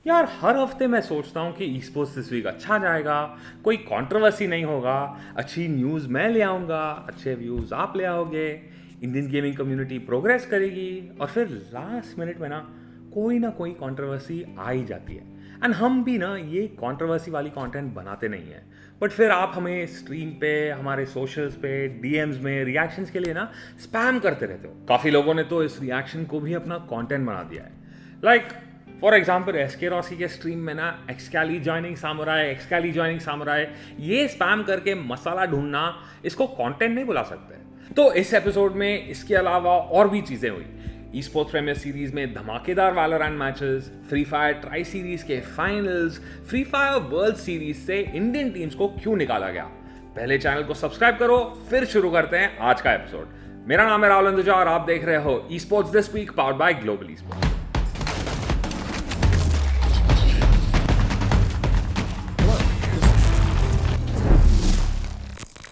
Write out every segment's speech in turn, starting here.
यार हर हफ्ते मैं सोचता हूँ कि ई स्पोर्ट्स दिस वीक अच्छा जाएगा, कोई कंट्रोवर्सी नहीं होगा, अच्छी न्यूज़ मैं ले आऊँगा, अच्छे व्यूज़ आप ले आओगे, इंडियन गेमिंग कम्युनिटी प्रोग्रेस करेगी और फिर लास्ट मिनट में ना कोई कंट्रोवर्सी आ ही जाती है। एंड हम भी ना ये कंट्रोवर्सी वाली कंटेंट बनाते नहीं हैं, बट फिर आप हमें स्ट्रीम पे, हमारे सोशल्स पे, डीएम्स में रिएक्शंस के लिए ना स्पैम करते रहते हो। काफ़ी लोगों ने तो इस रिएक्शन को भी अपना कंटेंट बना दिया है। Like for example SK Rossi के स्ट्रीम में ना एक्सकैली जॉइनिंग सामुराई ये स्पैम करके मसाला ढूंढना, इसको कंटेंट नहीं बुला सकते। तो इस एपिसोड में इसके अलावा और भी चीज़ें हुई। ई स्पोर्ट्स प्रीमियर सीरीज में धमाकेदार Valorant matches, Free Fire tri series के finals, Free Fire world series से इंडियन टीम्स को क्यों निकाला गया। पहले चैनल को सब्सक्राइब करो, फिर शुरू करते हैं आज का एपिसोड। मेरा नाम है राहुल अंदुजा और आप देख रहे हो esports this week powered by global esports.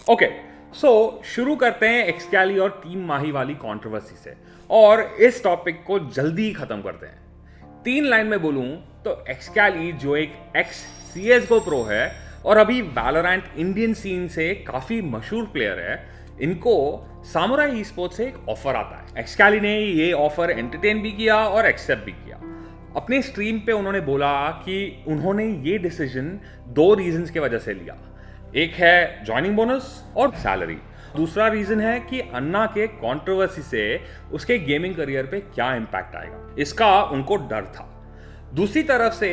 Okay, so शुरू करते हैं एक्सकैली और टीम माही वाली कंट्रोवर्सी से और इस टॉपिक को जल्दी ही खत्म करते हैं। 3 लाइन में बोलूं तो एक्सकैली जो एक एक्स सीएसगो प्रो है और अभी वैलोरेंट इंडियन सीन से काफी मशहूर प्लेयर है, इनको सामुराई ई स्पोर्ट्स से एक ऑफर आता है। एक्सकैली ने ये ऑफर एंटरटेन भी किया और एक्सेप्ट भी किया। अपने स्ट्रीम पे उन्होंने बोला कि उन्होंने ये डिसीजन 2 रीजंस की वजह से लिया। एक है ज्वाइनिंग बोनस और सैलरी, दूसरा रीजन है कि अन्ना के कंट्रोवर्सी से उसके गेमिंग करियर पे क्या इंपैक्ट आएगा, इसका उनको डर था। दूसरी तरफ से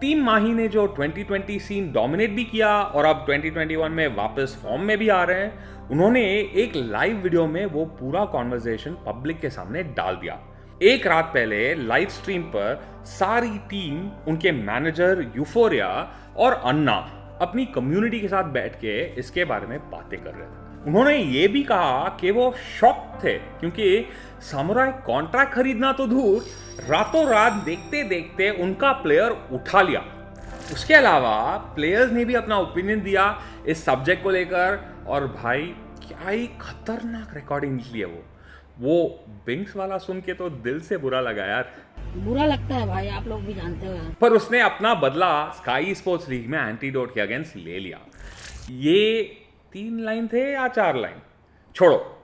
टीम माही ने जो 2020 सीन डोमिनेट भी किया और अब 2021 में वापस फॉर्म में भी आ रहे हैं, उन्होंने एक लाइव वीडियो में वो पूरा कॉन्वर्सेशन पब्लिक के सामने डाल दिया। एक रात पहले लाइव स्ट्रीम पर सारी टीम, उनके मैनेजर यूफोरिया और अन्ना अपनी कम्युनिटी के साथ बैठ के इसके बारे में बातें कर रहे थे। उन्होंने ये भी कहा कि वो शॉक थे क्योंकि सामुराई कॉन्ट्रैक्ट खरीदना तो दूर, रातों रात देखते देखते उनका प्लेयर उठा लिया। उसके अलावा प्लेयर्स ने भी अपना ओपिनियन दिया इस सब्जेक्ट को लेकर और भाई क्या ही खतरनाक रिकॉर्डिंग निकली है वो बिंग्स वाला सुन के तो दिल से बुरा लगा यार। बुरा लगता है भाई, आप लोग भी जानते हो यार। पर उसने अपना बदला स्काई स्पोर्ट्स लीग में एंटीडोट के अगेंस्ट ले लिया। ये 3 लाइन थे या 4 लाइन, छोड़ो।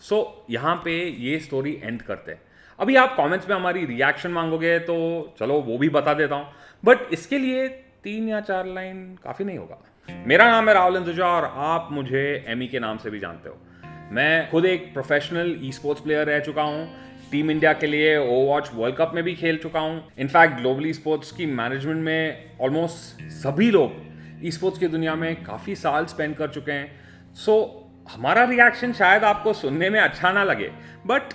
सो यहाँ पे ये स्टोरी एंड करते हैं। अभी आप कमेंट्स में हमारी रिएक्शन मांगोगे तो चलो वो भी बता देता हूँ, बट इसके लिए 3 या 4 लाइन काफ़ी नहीं होगा। मेरा नाम है राहुल अंदुजा और आप मुझे एमी के नाम से भी जानते हो। मैं खुद एक प्रोफेशनल ई स्पोर्ट्स प्लेयर रह चुका हूँ। टीम इंडिया के लिए ओवरवॉच वर्ल्ड कप में भी खेल चुका हूँ। इनफैक्ट ग्लोबली स्पोर्ट्स की मैनेजमेंट में ऑलमोस्ट सभी लोग ई स्पोर्ट्स की दुनिया में काफ़ी साल स्पेंड कर चुके हैं। सो हमारा रिएक्शन शायद आपको सुनने में अच्छा ना लगे, बट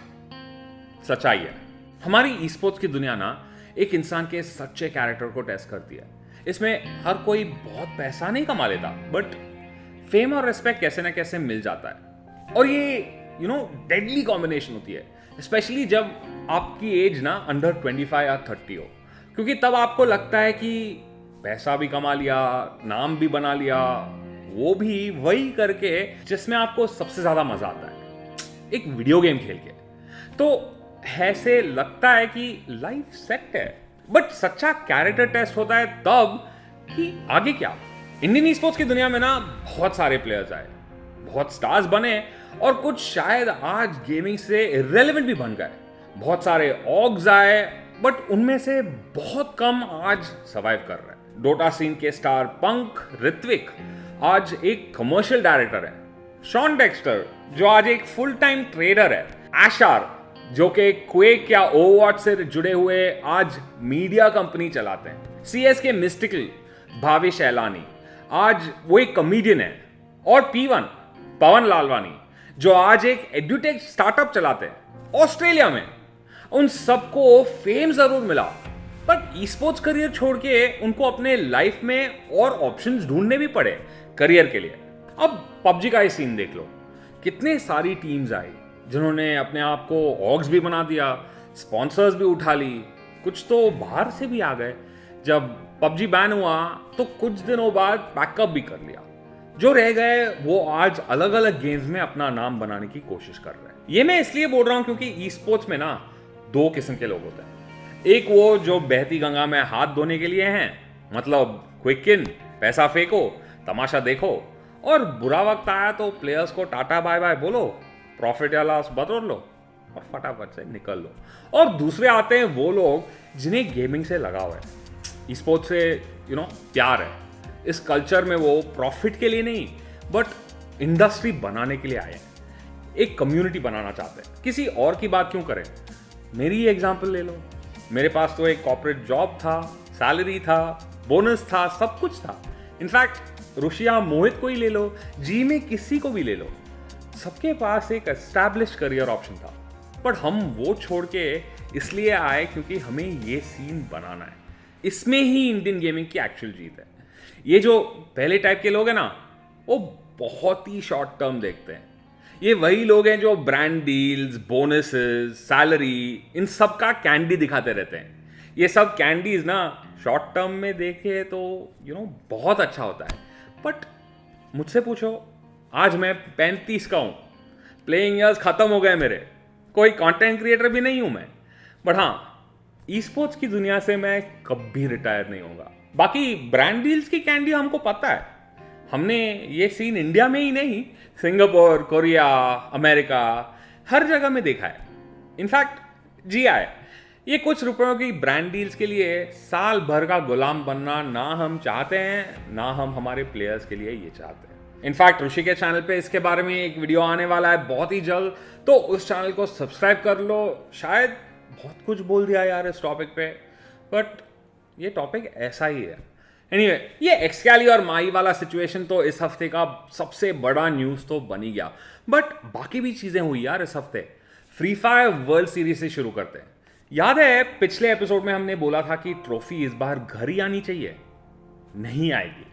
सच्चाई है। हमारी ई स्पोर्ट्स की दुनिया ना एक इंसान के सच्चे कैरेक्टर को टेस्ट करती है। इसमें हर कोई बहुत पैसा नहीं कमा लेता, बट फेम और रिस्पेक्ट कैसे ना कैसे मिल जाता है। और ये डेडली कॉम्बिनेशन होती है, स्पेशली जब आपकी एज ना अंडर 25 या 30 हो, क्योंकि तब आपको लगता है कि पैसा भी कमा लिया, नाम भी बना लिया, वो भी वही करके जिसमें आपको सबसे ज्यादा मजा आता है, एक वीडियो गेम खेल के। तो ऐसे लगता है कि लाइफ सेट है, बट सच्चा कैरेक्टर टेस्ट होता है तब कि आगे क्या। इंडियन ई स्पोर्ट्स की दुनिया में ना बहुत सारे प्लेयर्स आए, बहुत स्टार्स बने और कुछ शायद आज गेमिंग से इररिलेवेंट भी बन गए। बहुत सारे ऑग्स आए, बट उनमें से बहुत कम आज सर्वाइव कर रहे हैं। डोटा सीन के स्टार पंक ऋत्विक आज एक कमर्शियल डायरेक्टर है। शॉन डेक्स्टर जो आज एक फुल टाइम ट्रेडर है। एशार जो कि क्वेक या ओवरवॉच से जुड़े हुए आज मीडिया कंपनी चलाते हैं। सीएसके मिस्टिकल भावेश एलानी आज वो एक कॉमेडियन है। और P1 पवन लालवानी जो आज एक एड्यूटेक स्टार्टअप चलाते हैं ऑस्ट्रेलिया में। उन सबको फेम जरूर मिला, बट ई स्पोर्ट्स करियर छोड़ के उनको अपने लाइफ में और ऑप्शंस ढूंढने भी पड़े करियर के लिए। अब पबजी का ही सीन देख लो, कितने सारी टीम्स आई जिन्होंने अपने आप को ऑग्स भी बना दिया, स्पॉन्सर्स भी उठा ली, कुछ तो बाहर से भी आ गए। जब पबजी बैन हुआ तो कुछ दिनों बाद बैकअप भी कर लिया। जो रह गए वो आज अलग अलग गेम्स में अपना नाम बनाने की कोशिश कर रहे हैं। ये मैं इसलिए बोल रहा हूं क्योंकि ई स्पोर्ट्स में ना 2 किस्म के लोग होते हैं। एक वो जो बहती गंगा में हाथ धोने के लिए हैं, मतलब क्विक इन, पैसा फेंको, तमाशा देखो, और बुरा वक्त आया तो प्लेयर्स को टाटा बाय बाय बोलो, प्रॉफिट या लॉस बटोर लो और फटाफट से निकल लो। और दूसरे आते हैं वो लोग जिन्हें गेमिंग से लगाव है, स्पोर्ट्स से प्यार है। इस कल्चर में वो प्रॉफिट के लिए नहीं बट इंडस्ट्री बनाने के लिए आए हैं, एक कम्युनिटी बनाना चाहते हैं। किसी और की बात क्यों करें, मेरी ही एग्जांपल ले लो। मेरे पास तो एक कॉर्पोरेट जॉब था, सैलरी था, बोनस था, सब कुछ था। इनफैक्ट रुशिया मोहित को ही ले लो, जी में किसी को भी ले लो, सबके पास एक एस्टैब्लिश्ड करियर ऑप्शन था। बट हम वो छोड़ के इसलिए आए क्योंकि हमें ये सीन बनाना है। इसमें ही इंडियन गेमिंग की एक्चुअल जीत है। ये जो पहले टाइप के लोग हैं ना, वो बहुत ही शॉर्ट टर्म देखते हैं। ये वही लोग हैं जो ब्रांड डील्स, बोनसेस, सैलरी, इन सब का कैंडी दिखाते रहते हैं। ये सब कैंडीज ना शॉर्ट टर्म में देखे तो बहुत अच्छा होता है, बट मुझसे पूछो, आज मैं 35 का हूं, प्लेइंग ईयर्स खत्म हो गए मेरे, कोई कंटेंट क्रिएटर भी नहीं हूं मैं, बट हाँ, ई स्पोर्ट्स की दुनिया से मैं कभी रिटायर नहीं होऊंगा। बाकी ब्रांड डील्स की कैंडी हमको पता है, हमने ये सीन इंडिया में ही नहीं, सिंगापुर, कोरिया, अमेरिका, हर जगह में देखा है। इनफैक्ट जिया है। ये कुछ रुपयों की ब्रांड डील्स के लिए साल भर का गुलाम बनना ना हम चाहते हैं, ना हम हमारे प्लेयर्स के लिए ये चाहते हैं। इनफैक्ट ऋषि के चैनल पे इसके बारे में एक वीडियो आने वाला है बहुत ही जल्द, तो उस चैनल को सब्सक्राइब कर लो। शायद बहुत कुछ बोल दिया यार इस टॉपिक पे, बट ये टॉपिक ऐसा ही है। एनीवे, ये एक्सकैली और माई वाला सिचुएशन तो इस हफ्ते का सबसे बड़ा न्यूज तो बन ही गया, बट बाकी भी चीजें हुई यार इस हफ्ते। फ्री फायर वर्ल्ड सीरीज से शुरू करते हैं। याद है पिछले एपिसोड में हमने बोला था कि ट्रॉफी इस बार घर ही आनी चाहिए, नहीं आएगी।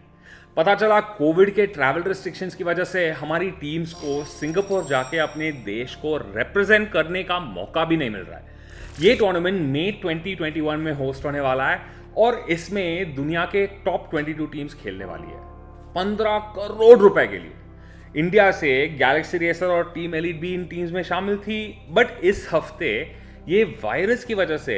पता चला कोविड के ट्रैवल रिस्ट्रिक्शंस की वजह से हमारी टीम्स को सिंगापुर जाके अपने देश को रिप्रेजेंट करने का मौका भी नहीं मिल रहा है। ये टूर्नामेंट मई 2021 में होस्ट होने वाला है और इसमें दुनिया के टॉप 22 टीम्स खेलने वाली है 15 करोड़ रुपए के लिए। इंडिया से गैलेक्सी रेसर और टीम एलीट भी इन टीम्स में शामिल थी, बट इस हफ्ते ये वायरस की वजह से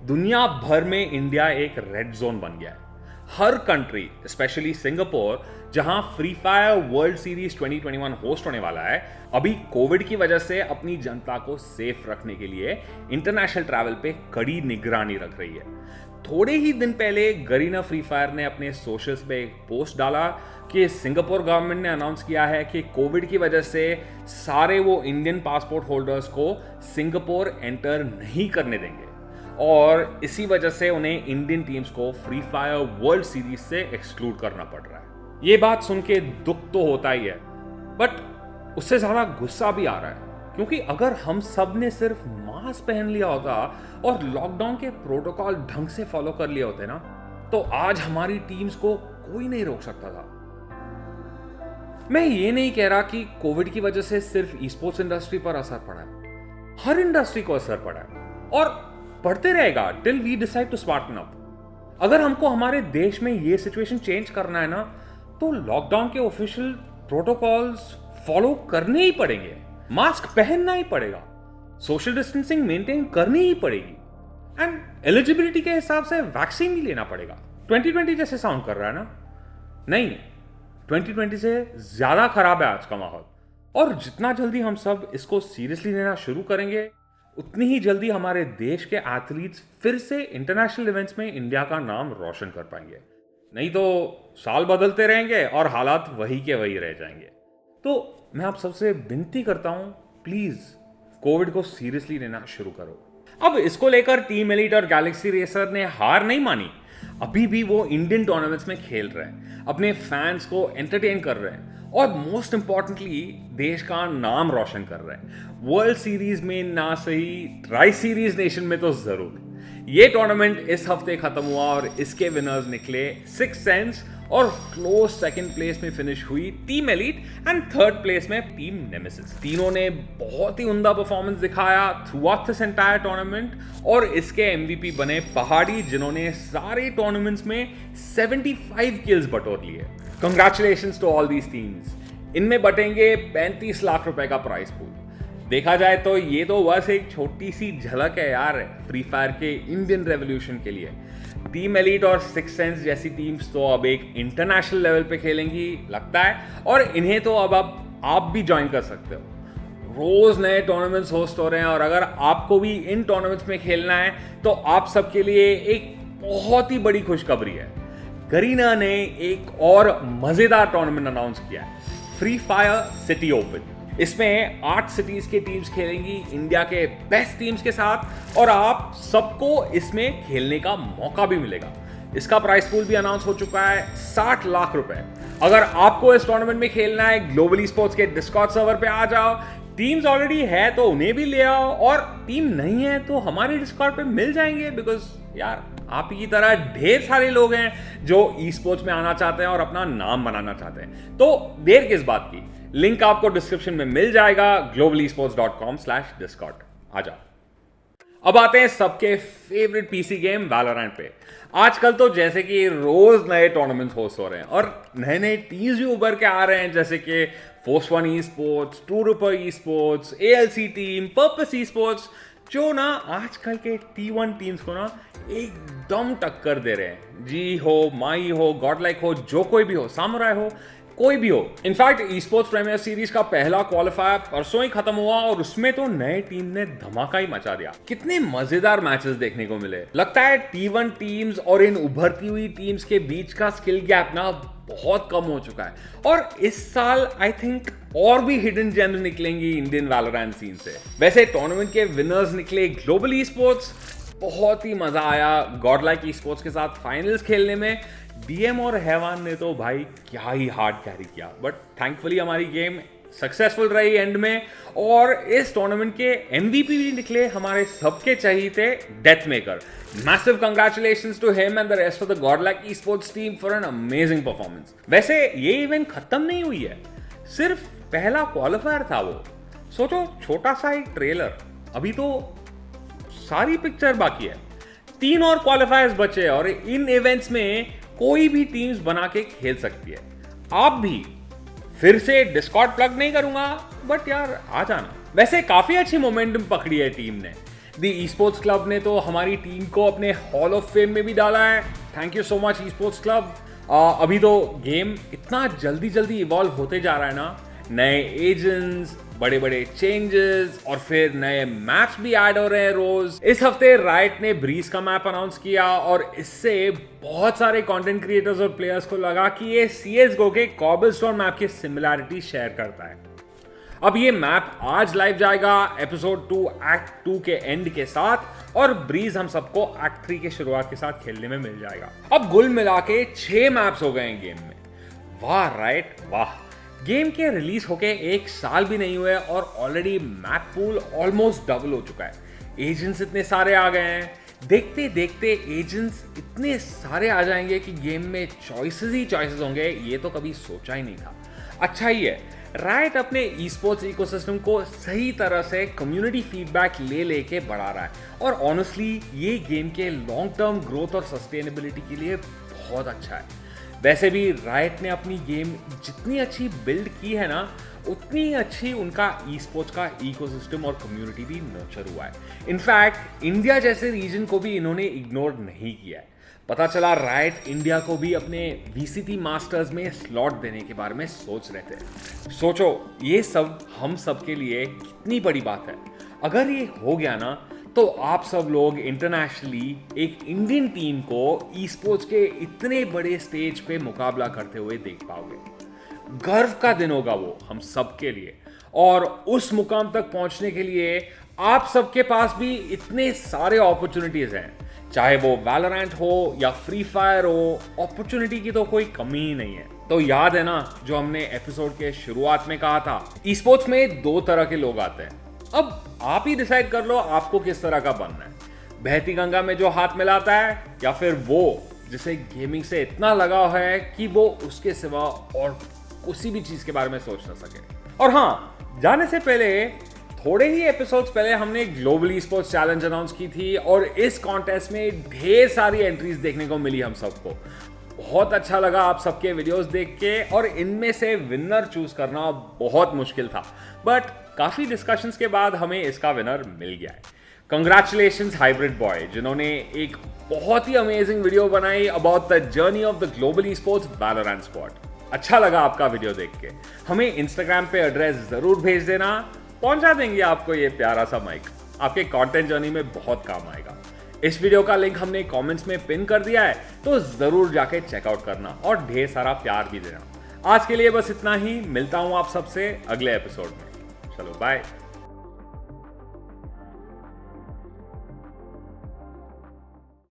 दुनिया भर में इंडिया एक रेड जोन बन गया है। हर कंट्री, स्पेशली सिंगापुर, जहां free Fire world series 2021 host होने वाला है, अभी कोविड की वजह से अपनी जनता को सेफ रखने के लिए इंटरनेशनल ट्रैवल पे कड़ी निगरानी रख रही है। थोड़े ही दिन पहले गरीना फ्री फायर ने अपने सोशल्स पे एक पोस्ट डाला कि सिंगापुर गवर्नमेंट ने अनाउंस किया है कि कोविड की वजह से सारे वो इंडियन पासपोर्ट होल्डर्स को सिंगापुर एंटर नहीं करने देंगे और इसी वजह से उन्हें इंडियन टीम्स को फ्री फायर वर्ल्ड सीरीज से एक्सक्लूड करना पड़ रहा है। ये बात सुन के दुख तो होता ही है, बट उससे ज्यादा गुस्सा भी आ रहा है, क्योंकि अगर हम सब ने सिर्फ मास्क पहन लिया होता और लॉकडाउन के प्रोटोकॉल ढंग से फॉलो कर लिए होते ना, तो आज हमारी टीम्स को कोई नहीं रोक सकता था। मैं ये नहीं कह रहा कि कोविड की वजह से सिर्फ ई स्पोर्ट्स इंडस्ट्री पर असर पड़ा है, हर इंडस्ट्री को असर पड़ा है और पड़ते रहेगा till we decide to smarten up. अगर हमको हमारे देश में ये सिचुएशन चेंज करना है ना, तो लॉकडाउन के ऑफिशियल प्रोटोकॉल्स फॉलो करने ही पड़ेंगे, मास्क पहनना ही पड़ेगा, सोशल डिस्टेंसिंग मेंटेन करनी ही पड़ेगी एंड एलिजिबिलिटी के हिसाब से वैक्सीन भी लेना पड़ेगा। 2020 जैसे साउंड कर रहा है ना? नहीं, 2020 से ज्यादा खराब है आज का माहौल, और जितना जल्दी हम सब इसको सीरियसली लेना शुरू करेंगे, उतनी ही जल्दी हमारे देश के एथलीट्स फिर से इंटरनेशनल इवेंट्स में इंडिया का नाम रोशन कर पाएंगे। नहीं तो साल बदलते रहेंगे और हालात वही के वही रह जाएंगे। तो मैं आप सबसे विनती करता हूं, प्लीज कोविड को सीरियसली लेना शुरू करो। अब इसको लेकर टीम एलीट और गैलेक्सी रेसर ने हार नहीं मानी, अभी भी वो इंडियन टूर्नामेंट्स में खेल रहे हैं, अपने फैंस को एंटरटेन कर रहे हैं और मोस्ट इंपॉर्टेंटली देश का नाम रोशन कर रहे हैं। वर्ल्ड सीरीज में ना सही, ट्राई सीरीज नेशन में तो जरूर। ये टूर्नामेंट इस हफ्ते खत्म हुआ और इसके विनर्स निकले सिक्स सेंस और क्लोज सेकंड प्लेस में फिनिश हुई team elite and third place में टीम नेमेसिस। तीनों ने बहुत ही उम्दा परफॉर्मेंस दिखाया through out this entire tournament और इसके एमवीपी बने पहाड़ी, जिन्होंने सारे टूर्नामेंट्स में 75 किल्स बटोर लिए। Congratulations to all these teams. इनमें बटेंगे 35 लाख रुपए का प्राइस पूल। देखा जाए तो ये तो बस एक छोटी सी झलक है यार फ्री फायर के इंडियन रेवोल्यूशन के लिए। टीम एलीट और सिक्स सेंस जैसी टीम्स तो अब एक इंटरनेशनल लेवल पे खेलेंगी लगता है, और इन्हें तो अब आप भी ज्वाइन कर सकते हो। रोज नए टूर्नामेंट्स होस्ट हो रहे हैं, और अगर आपको भी इन टूर्नामेंट्स में खेलना है तो आप सबके लिए एक बहुत ही बड़ी खुशखबरी है। गरीना ने एक और मजेदार टूर्नामेंट अनाउंस किया है, फ्री फायर सिटी ओपन। इसमें 8 सिटीज के टीम्स खेलेंगी इंडिया के बेस्ट टीम्स के साथ, और आप सबको इसमें खेलने का मौका भी मिलेगा। इसका प्राइस पूल भी अनाउंस हो चुका है, 60 लाख रुपए। अगर आपको इस टूर्नामेंट में खेलना है, ग्लोबली स्पोर्ट्स के डिस्कॉर्ड सर्वर पे आ जाओ। टीम्स ऑलरेडी है तो उन्हें भी ले आओ, और टीम नहीं है तो हमारे डिस्कॉर्ड पे मिल जाएंगे, बिकॉज यार आप ही की तरह ढेर सारे लोग हैं जो ई स्पोर्ट्स में आना चाहते हैं और अपना नाम बनाना चाहते हैं। तो देर किस बात की, लिंक आपको डिस्क्रिप्शन में मिल जाएगा, globalesports.com/discord। आ जाओ। अब आते हैं सबके फेवरेट पीसी गेम वैलोरेंट पे। आजकल तो जैसे कि रोज नए टूर्नामेंट्स होस्ट हो रहे हैं और नए नए टीम्स भी उभर के आ रहे हैं, जैसे कि फोर्स वन ई स्पोर्ट्स, टूरूपर esports, ALC team, Purpose esports, जो ना आजकल के T1 टीम्स को ना एकदम टक्कर दे रहे हैं। जी हो, माई हो, गॉडलाइक हो, जो कोई भी हो, सामुराई हो, कोई भी हो। In fact esports premier series का पहला क्वालिफायर परसों ही खत्म हुआ, और उसमें तो नए टीम ने धमाका ही मचा दिया। कितने मजेदार मैचेस देखने को मिले। लगता है T1 टीम्स और इन उभरती हुई टीम्स के बीच का स्किल गैप ना बहुत कम हो चुका है, और इस साल आई थिंक और भी हिडन जेम्स निकलेंगी इंडियन वैलोरेंट सीन से। वैसे टूर्नामेंट के विनर्स निकले ग्लोबल ई स्पोर्ट्स। बहुत ही मजा आया गॉडलाइक ई स्पोर्ट्स के साथ फाइनल्स खेलने में। DM और हैवान ने तो भाई क्या ही हार्ड कैरी किया, बट थैंकफुली हमारी गेम सक्सेसफुल रही एंड में। और इस टूर्नामेंट के MVP भी निकले हमारे सबके चहीते Death Maker. Massive congratulations to him and the rest of the Godlike esports team for an amazing performance. वैसे ये इवेंट खत्म नहीं हुई है, सिर्फ पहला क्वालिफायर था वो। सोचो, छोटा सा एक ट्रेलर, अभी तो सारी पिक्चर बाकी है। 3 और क्वालिफायर्स बचे, और इन इवेंट्स में कोई भी टीम्स बना के खेल सकती है। आप भी, फिर से डिस्कॉर्ड प्लग नहीं करूंगा, बट यार आ जाना। वैसे काफी अच्छी मोमेंटम पकड़ी है टीम ने। द ई स्पोर्ट्स क्लब ने तो हमारी टीम को अपने हॉल ऑफ फेम में भी डाला है। Thank you so much e sports club. अभी तो गेम इतना जल्दी इवॉल्व होते जा रहा है ना, नए एजेंट्स, बड़े बड़े चेंजेस, और फिर नए मैप्स भी ऐड हो रहे हैं रोज। इस हफ्ते राइट ने ब्रीज का मैप अनाउंस किया, और इससे बहुत सारे कंटेंट क्रिएटर्स और प्लेयर्स को लगा कि ये CSGO के कॉबलस्टोन मैप की सिमिलैरिटी शेयर करता है। अब ये मैप आज लाइव जाएगा एपिसोड 2 एक्ट 2 के एंड के साथ, और ब्रीज हम सबको एक्ट 3 के शुरुआत के साथ खेलने में मिल जाएगा। अब कुल मिला के 6 मैप्स हो गए हैं गेम में। वाह राइट, वाह। गेम के रिलीज होके 1 साल भी नहीं हुए, और already map pool almost double हो चुका है। एजेंट्स इतने सारे आ गए हैं, देखते देखते एजेंट्स इतने सारे आ जाएंगे कि गेम में चॉइसेस ही चॉइसेस होंगे, ये तो कभी सोचा ही नहीं था। अच्छा ही है, राइट अपने ई स्पोर्ट्स इकोसिस्टम को सही तरह से कम्युनिटी फीडबैक लेके बढ़ा रहा है, और ऑनेस्टली ये गेम के लॉन्ग टर्म ग्रोथ और सस्टेनेबिलिटी के लिए बहुत अच्छा है। वैसे भी राइट ने अपनी गेम जितनी अच्छी बिल्ड की है ना, उतनी अच्छी उनका ई स्पोर्ट्स का इकोसिस्टम और कम्युनिटी भी नर्चर हुआ है। इनफैक्ट इंडिया जैसे रीजन को भी इन्होंने इग्नोर नहीं किया है। पता चला राइट इंडिया को भी अपने VCT मास्टर्स में स्लॉट देने के बारे में सोच रहे थे। सोचो, ये सब हम सब के लिए कितनी बड़ी बात है। अगर ये हो गया ना, तो आप सब लोग इंटरनेशनली एक इंडियन टीम को ई स्पोर्ट्स के इतने बड़े स्टेज पे मुकाबला करते हुए देख पाओगे। गर्व का दिन होगा वो हम सब के लिए, और उस मुकाम तक पहुंचने के लिए आप सबके पास भी इतने सारे अपॉर्चुनिटीज हैं। चाहे वो वैलोरेंट हो या फ्री फायर हो, अपॉर्चुनिटी की तो कोई कमी ही नहीं है। तो याद है ना जो हमने एपिसोड के शुरुआत में कहा था, ई स्पोर्ट्स में 2 तरह के लोग आते हैं। अब आप ही डिसाइड कर लो आपको किस तरह का बनना है। बहती गंगा में जो हाथ मिलाता है, या फिर वो जिसे गेमिंग से इतना लगाव है कि वो उसके सिवा और किसी भी चीज के बारे में सोच ना सके। और हाँ, जाने से पहले थोड़े ही एपिसोड्स पहले हमने global e sports challenge announce की थी, और इस कॉन्टेस्ट में ढेर सारी एंट्रीज देखने को मिली हम सबको। बहुत अच्छा लगा आप सबके वीडियोस देख के, और इनमें से विनर चूज करना बहुत मुश्किल था, बट काफी डिस्कशंस के बाद हमें इसका विनर मिल गया है। कंग्रेचुलेशंस हाइब्रिड बॉय, जिन्होंने एक बहुत ही अमेजिंग वीडियो बनाई about the journey of the global e sports Valorant squad. अच्छा लगा आपका वीडियो देख के। हमें इंस्टाग्राम पे एड्रेस जरूर भेज देना, पहुंचा देंगे आपको ये प्यारा सा माइक, आपके कंटेंट जर्नी में बहुत काम आएगा। इस वीडियो का लिंक हमने कमेंट्स में पिन कर दिया है, तो जरूर जाके चेकआउट करना और ढेर सारा प्यार भी देना। आज के लिए बस इतना ही, मिलता हूं आप सबसे अगले एपिसोड में। चलो बाय।